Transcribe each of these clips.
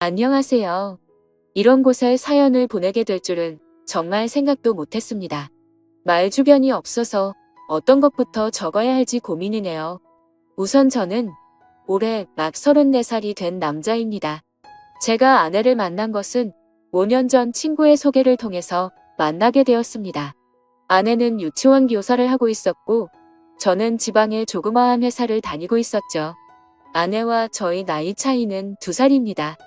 안녕하세요. 이런 곳에 사연을 보내게 될 줄은 정말 생각도 못했습니다. 말 주변이 없어서 어떤 것부터 적어야 할지 고민이네요. 우선 저는 올해 막 34살이 된 남자입니다. 제가 아내를 만난 것은 5년 전 친구의 소개를 통해서 만나게 되었습니다. 아내는 유치원 교사를 하고 있었고 저는 지방의 조그마한 회사를 다니고 있었죠. 아내와 저희 나이 차이는 2살입니다.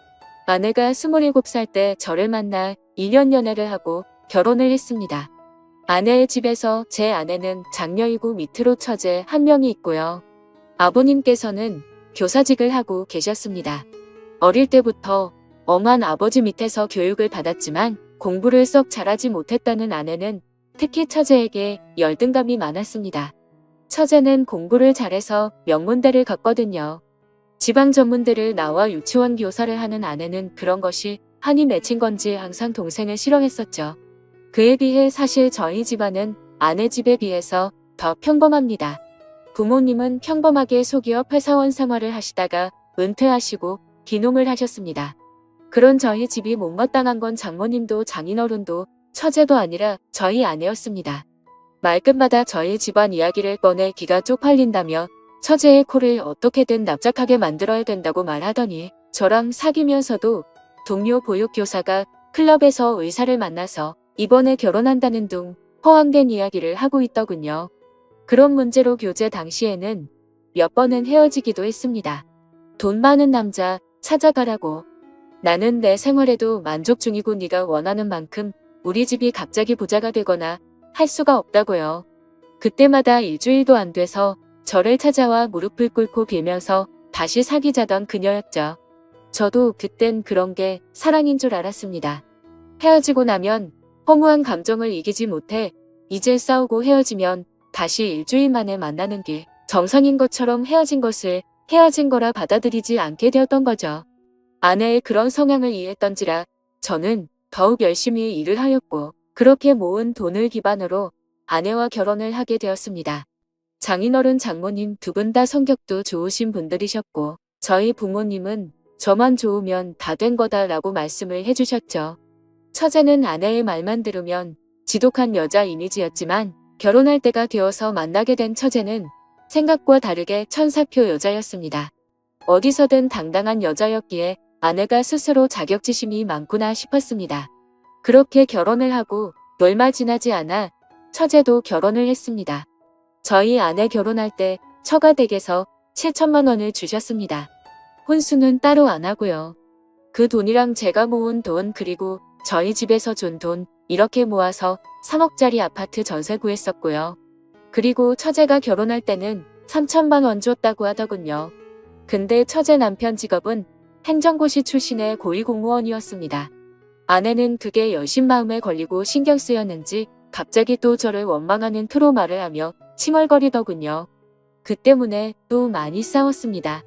아내가 27살 때 저를 만나 1년 연애를 하고 결혼을 했습니다. 아내의 집에서 제 아내는 장녀이고 밑으로 처제 한 명이 있고요. 아버님께서는 교사직을 하고 계셨습니다. 어릴 때부터 엄한 아버지 밑에서 교육을 받았지만 공부를 썩 잘하지 못했다는 아내는 특히 처제에게 열등감이 많았습니다. 처제는 공부를 잘해서 명문대를 갔거든요. 지방 전문대를 나와 유치원 교사를 하는 아내는 그런 것이 한이 맺힌 건지 항상 동생을 싫어했었죠. 그에 비해 사실 저희 집안은 아내 집에 비해서 더 평범합니다. 부모님은 평범하게 소기업 회사원 생활을 하시다가 은퇴하시고 귀농을 하셨습니다. 그런 저희 집이 못마땅한 건 장모님도 장인어른도 처제도 아니라 저희 아내였습니다. 말끝마다 저희 집안 이야기를 꺼내 기가 쪽팔린다며 처제의 코를 어떻게든 납작하게 만들어야 된다고 말하더니 저랑 사귀면서도 동료 보육교사가 클럽에서 의사를 만나서 이번에 결혼한다는 둥 허황된 이야기를 하고 있더군요. 그런 문제로 교제 당시에는 몇 번은 헤어지기도 했습니다. 돈 많은 남자 찾아가라고. 나는 내 생활에도 만족 중이고 네가 원하는 만큼 우리 집이 갑자기 부자가 되거나 할 수가 없다고요. 그때마다 일주일도 안 돼서 저를 찾아와 무릎을 꿇고 빌면서 다시 사귀자던 그녀였죠. 저도 그땐 그런 게 사랑인 줄 알았습니다. 헤어지고 나면 허무한 감정을 이기지 못해 이제 싸우고 헤어지면 다시 일주일 만에 만나는 게 정상인 것처럼 헤어진 것을 헤어진 거라 받아들이지 않게 되었던 거죠. 아내의 그런 성향을 이해했던지라 저는 더욱 열심히 일을 하였고 그렇게 모은 돈을 기반으로 아내와 결혼을 하게 되었습니다. 장인어른 장모님 두 분 다 성격도 좋으신 분들이셨고 저희 부모님은 저만 좋으면 다 된 거다라고 말씀을 해주셨죠. 처제는 아내의 말만 들으면 지독한 여자 이미지였지만 결혼할 때가 되어서 만나게 된 처제는 생각과 다르게 천사표 여자였습니다. 어디서든 당당한 여자였기에 아내가 스스로 자격지심이 많구나 싶었습니다. 그렇게 결혼을 하고 얼마 지나지 않아 처제도 결혼을 했습니다. 저희 아내 결혼할 때 처가댁에서 7천만 원을 주셨습니다. 혼수는 따로 안 하고요. 그 돈이랑 제가 모은 돈 그리고 저희 집에서 준 돈 이렇게 모아서 3억짜리 아파트 전세 구했었고요. 그리고 처제가 결혼할 때는 3천만 원 줬다고 하더군요. 근데 처제 남편 직업은 행정고시 출신의 고위공무원이었습니다. 아내는 그게 여신마음에 걸리고 신경 쓰였는지 갑자기 또 저를 원망하는 트로마를 하며 칭얼거리더군요. 그 때문에 또 많이 싸웠습니다.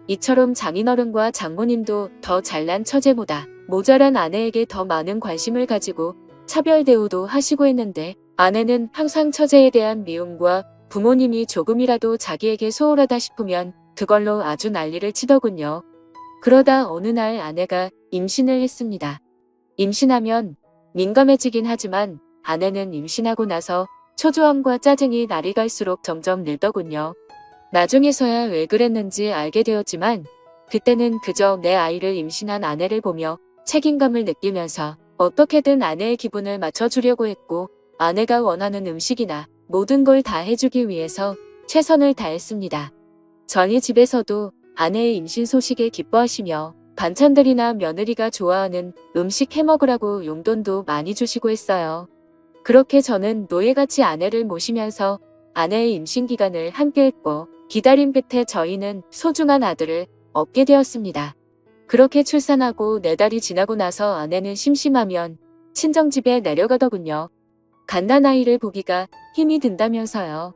이처럼 장인어른과 장모님도 더 잘난 처제보다 모자란 아내에게 더 많은 관심을 가지고 차별 대우도 하시고 했는데 아내는 항상 처제에 대한 미움과 부모님이 조금이라도 자기에게 소홀하다 싶으면 그걸로 아주 난리를 치더군요. 그러다 어느 날 아내가 임신을 했습니다. 임신하면 민감해지긴 하지만 아내는 임신하고 나서 초조함과 짜증이 날이 갈수록 점점 늘더군요. 나중에서야 왜 그랬는지 알게 되었지만 그때는 그저 내 아이를 임신한 아내를 보며 책임감을 느끼면서 어떻게든 아내의 기분을 맞춰주려고 했고 아내가 원하는 음식이나 모든 걸 다 해주기 위해서 최선을 다했습니다. 저희 집에서도 아내의 임신 소식에 기뻐하시며 반찬들이나 며느리가 좋아하는 음식 해먹으라고 용돈도 많이 주시고 했어요. 그렇게 저는 노예같이 아내를 모시면서 아내의 임신 기간을 함께했고 기다림 끝에 저희는 소중한 아들을 얻게 되었습니다. 그렇게 출산하고 4달이 지나고 나서 아내는 심심하면 친정집에 내려가더군요. 갓난아이를 보기가 힘이 든다면서요.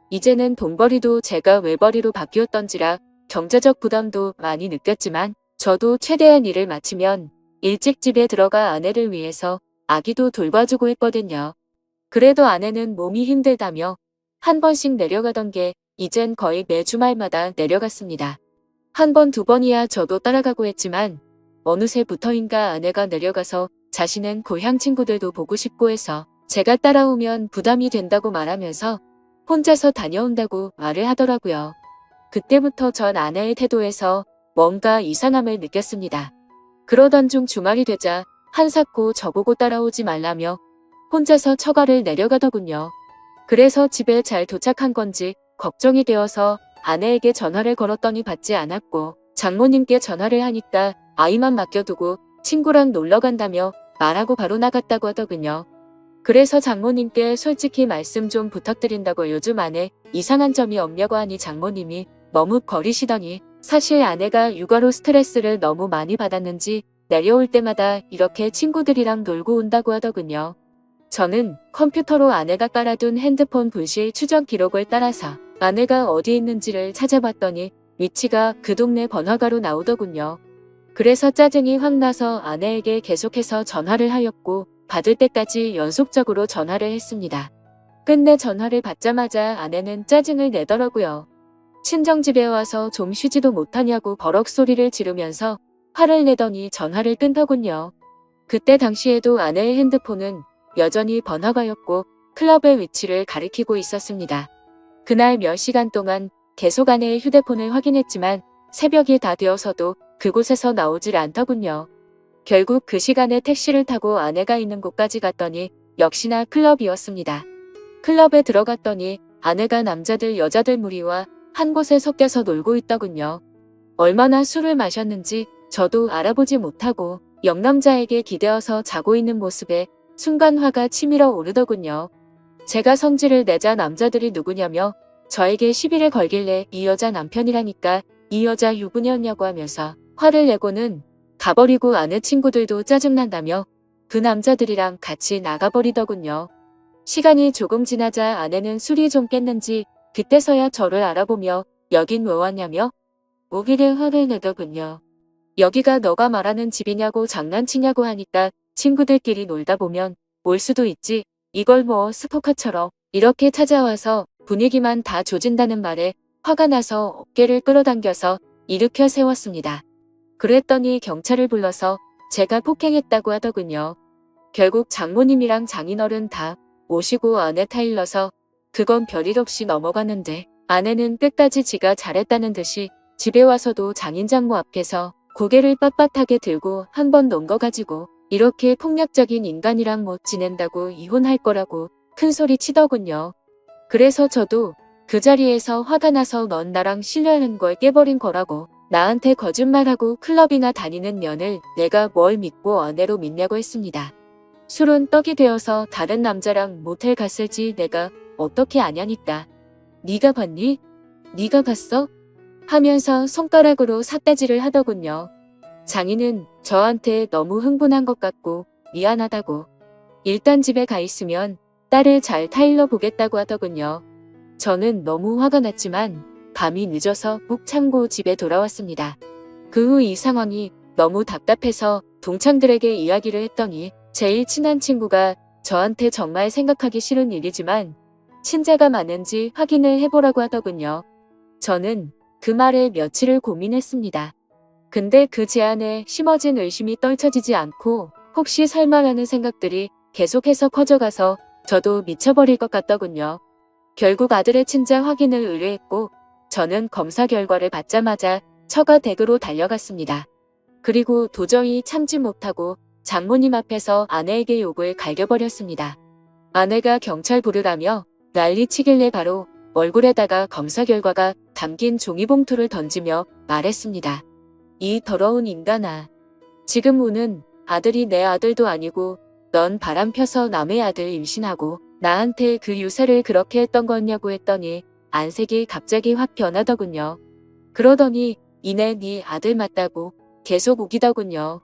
이제는 돈벌이도 제가 외벌이로 바뀌었던지라 경제적 부담도 많이 느꼈지만 저도 최대한 일을 마치면 일찍 집에 들어가 아내를 위해서 아기도 돌봐주고 했거든요. 그래도 아내는 몸이 힘들다며 한 번씩 내려가던 게 이젠 거의 매 주말마다 내려갔습니다. 한 번, 두 번이야 저도 따라가고 했지만 어느새부터인가 아내가 내려가서 자신은 고향 친구들도 보고 싶고 해서 제가 따라오면 부담이 된다고 말하면서 혼자서 다녀온다고 말을 하더라고요. 그때부터 전 아내의 태도에서 뭔가 이상함을 느꼈습니다. 그러던 중 주말이 되자 한사코 저보고 따라오지 말라며 혼자서 처가를 내려가더군요. 그래서 집에 잘 도착한 건지 걱정이 되어서 아내에게 전화를 걸었더니 받지 않았고 장모님께 전화를 하니까 아이만 맡겨두고 친구랑 놀러 간다며 말하고 바로 나갔다고 하더군요. 그래서 장모님께 솔직히 말씀 좀 부탁드린다고 요즘 아내 이상한 점이 없냐고 하니 장모님이 머뭇거리시더니 사실 아내가 육아로 스트레스를 너무 많이 받았는지 내려올 때마다 이렇게 친구들이랑 놀고 온다고 하더군요. 저는 컴퓨터로 아내가 깔아둔 핸드폰 분실 추적 기록을 따라서 아내가 어디 있는지를 찾아봤더니 위치가 그 동네 번화가로 나오더군요. 그래서 짜증이 확 나서 아내에게 계속해서 전화를 하였고 받을 때까지 연속적으로 전화를 했습니다. 끝내 전화를 받자마자 아내는 짜증을 내더라고요. 친정집에 와서 좀 쉬지도 못하냐고 버럭 소리를 지르면서 화를 내더니 전화를 끊더군요. 그때 당시에도 아내의 핸드폰은 여전히 번화가였고 클럽의 위치를 가리키고 있었습니다. 그날 몇 시간 동안 계속 아내의 휴대폰을 확인했지만 새벽이 다 되어서도 그곳에서 나오질 않더군요. 결국 그 시간에 택시를 타고 아내가 있는 곳까지 갔더니 역시나 클럽이었습니다. 클럽에 들어갔더니 아내가 남자들 여자들 무리와 한 곳에 섞여서 놀고 있더군요. 얼마나 술을 마셨는지 저도 알아보지 못하고 영남자에게 기대어서 자고 있는 모습에 순간 화가 치밀어 오르더군요. 제가 성질을 내자 남자들이 누구냐며 저에게 시비를 걸길래 이 여자 남편이라니까 이 여자 유부녀냐고 하면서 화를 내고는 가버리고 아내 친구들도 짜증난다며 그 남자들이랑 같이 나가버리더군요. 시간이 조금 지나자 아내는 술이 좀 깼는지 그때서야 저를 알아보며 여긴 왜 왔냐며 오기를 화를 내더군요. 여기가 너가 말하는 집이냐고 장난치냐고 하니까 친구들끼리 놀다 보면 올 수도 있지. 이걸 뭐 스토커처럼 이렇게 찾아와서 분위기만 다 조진다는 말에 화가 나서 어깨를 끌어당겨서 일으켜 세웠습니다. 그랬더니 경찰을 불러서 제가 폭행했다고 하더군요. 결국 장모님이랑 장인어른 다 오시고 아내 타일러서 그건 별일 없이 넘어갔는데 아내는 끝까지 지가 잘했다는 듯이 집에 와서도 장인장모 앞에서 고개를 빳빳하게 들고 한 번 논 거 가지고 이렇게 폭력적인 인간이랑 못 지낸다고 이혼할 거라고 큰 소리 치더군요. 그래서 저도 그 자리에서 화가 나서 넌 나랑 신뢰하는 걸 깨버린 거라고 나한테 거짓말하고 클럽이나 다니는 년을 내가 뭘 믿고 아내로 믿냐고 했습니다. 술은 떡이 되어서 다른 남자랑 모텔 갔을지 내가 어떻게 아냐니까. 네가 봤니? 네가 봤어? 하면서 손가락으로 삿대질을 하더군요. 장인은 저한테 너무 흥분한 것 같고 미안하다고 일단 집에 가 있으면 딸을 잘 타일러 보겠다고 하더군요. 저는 너무 화가 났지만 밤이 늦어서 묵 참고 집에 돌아왔습니다. 그 후 이 상황이 너무 답답해서 동창들에게 이야기를 했더니 제일 친한 친구가 저한테 정말 생각하기 싫은 일이지만 친자가 많은지 확인을 해보라고 하더군요. 저는 그 말에 며칠을 고민했습니다. 근데 그 제안에 심어진 의심이 떨쳐지지 않고 혹시 설마라는 생각들이 계속해서 커져가서 저도 미쳐버릴 것 같더군요. 결국 아들의 친자 확인을 의뢰했고 저는 검사 결과를 받자마자 처가 댁으로 달려갔습니다. 그리고 도저히 참지 못하고 장모님 앞에서 아내에게 욕을 갈겨버렸습니다. 아내가 경찰 부르라며 난리치길래 바로 얼굴에다가 검사 결과가 담긴 종이봉투를 던지며 말했습니다. 이 더러운 인간아. 지금 우는 아들이 내 아들도 아니고 넌 바람 펴서 남의 아들 임신하고 나한테 그 유세를 그렇게 했던 거냐고 했더니 안색이 갑자기 확 변하더군요. 그러더니 이내 네 아들 맞다고 계속 우기더군요.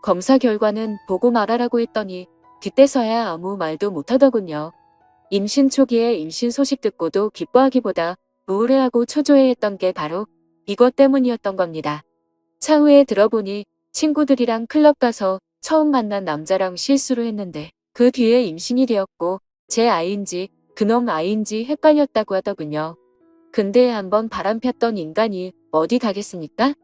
검사 결과는 보고 말하라고 했더니 그때서야 아무 말도 못하더군요. 임신 초기에 임신 소식 듣고도 기뻐하기보다 우울해하고 초조해했던 게 바로 이것 때문이었던 겁니다. 차후에 들어보니 친구들이랑 클럽 가서 처음 만난 남자랑 실수를 했는데 그 뒤에 임신이 되었고 제 아이인지 그놈 아이인지 헷갈렸다고 하더군요. 근데 한번 바람 폈던 인간이 어디 가겠습니까?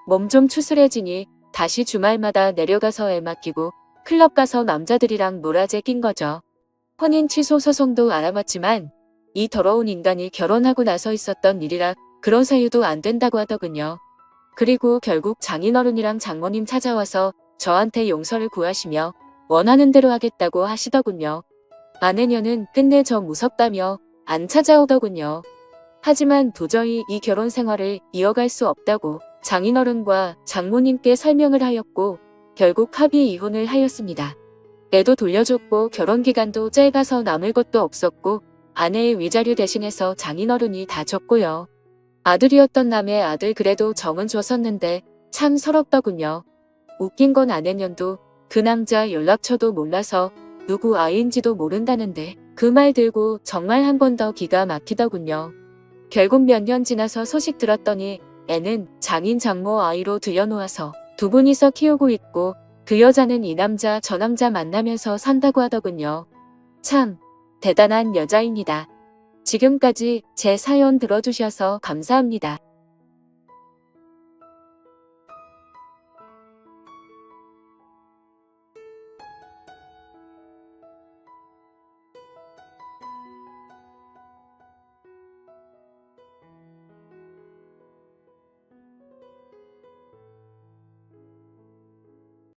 몸 좀 추스래지니 다시 주말마다 내려가서 애 맡기고 클럽 가서 남자들이랑 놀아제 낀 거죠. 혼인 취소 소송도 알아봤지만 이 더러운 인간이 결혼하고 나서 있었던 일이라 그런 사유도 안 된다고 하더군요. 그리고 결국 장인어른이랑 장모님 찾아와서 저한테 용서를 구하시며 원하는 대로 하겠다고 하시더군요. 아내녀는 끝내 저 무섭다며 안 찾아오더군요. 하지만 도저히 이 결혼 생활을 이어갈 수 없다고 장인어른과 장모님께 설명을 하였고 결국 합의 이혼을 하였습니다. 애도 돌려줬고 결혼 기간도 짧아서 남을 것도 없었고 아내의 위자료 대신해서 장인어른이 다 줬고요. 아들이었던 남의 아들 그래도 정은 줬었는데 참 서럽더군요. 웃긴 건 아내년도 그 남자 연락처도 몰라서 누구 아이인지도 모른다는데 그 말 들고 정말 한 번 더 기가 막히더군요. 결국 몇 년 지나서 소식 들었더니 애는 장인 장모 아이로 들여놓아서 두 분이서 키우고 있고 그 여자는 이 남자 저 남자 만나면서 산다고 하더군요. 참 대단한 여자입니다. 지금까지 제 사연 들어주셔서 감사합니다.